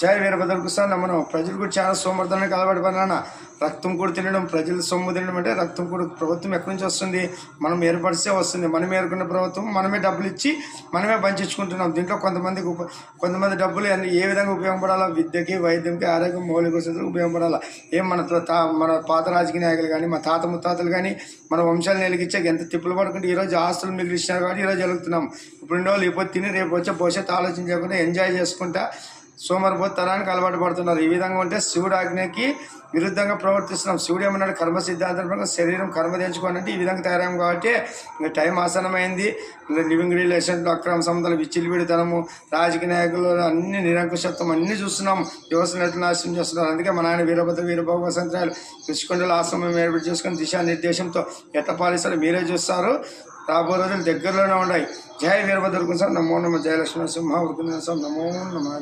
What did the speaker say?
జై వీరభద్రకు సార్ నమ్మను. ప్రజలు కూడా చాలా సోమర్థనానికి అలవాటుపడినా రక్తం కూడా తినడం, ప్రజలు సొమ్ము తినడం అంటే రక్తం కూడా ప్రభుత్వం ఎక్కడి నుంచి వస్తుంది? మనం ఏర్పరిస్తే వస్తుంది. మనం ఏర్కొన్న ప్రభుత్వం మనమే డబ్బులు ఇచ్చి మనమే పంచించుకుంటున్నాం. దీంట్లో కొంతమంది డబ్బులు ఏ విధంగా ఉపయోగపడాలా? విద్యకి, వైద్యంకి, ఆరోగ్యం, మౌలిక వసతులకు ఉపయోగపడాలా? మన పాత రాజకీయ నాయకులు కానీ, మన తాత ముత్తాతలు కానీ మన వంశాలు నెలగిచ్చే ఎంత తిప్పులు పడుకుంటే ఈరోజు ఆస్తులు మిగిలిచ్చినారు కాబట్టి ఈరోజు వెలుగుతున్నాం. ఇప్పుడు వాళ్ళు ఇప్పుడు తిని రేపు వచ్చే భవిష్యత్తు ఆలోచించకుండా ఎంజాయ్ చేసుకుంటా సోమరిపోతనానికి అలవాటు పడుతున్నారు. ఈ విధంగా ఉంటే శివుడు ఆజ్ఞకి విరుద్ధంగా ప్రవర్తిస్తున్నాం. శివుడు ఏమన్నాడు? కర్మ సిద్ధాంతం ప్రకారం శరీరం కర్మ తెంచుకోనంటే ఈ విధంగా తయారాం కాబట్టి ఇంకా టైం ఆసనమైంది. లివింగ్ రిలేషన్లు, అక్రమ సంబంధాలు, విచ్చిలివిడితనము, రాజకీయ నాయకులు అన్ని నిరంకుశత్వం అన్నీ చూస్తున్నాం. యువతను ఎట్లా నాశనం చేస్తున్నారు. అందుకే మా నాయన వీరభద్ర వసంతరాయలు ఋషికొండల ఆశ్రమం ఏర్పాటు చేసుకుని దిశానిర్దేశంతో ఎట్లా పాలిస్తారో మీరే చూస్తారు. రాబో రోజులు దగ్గరలోనే ఉన్నాయి. జై వీరభద్రకు సార్ నమో నమ. జయలక్ష్మీ సింహ నమో నమ.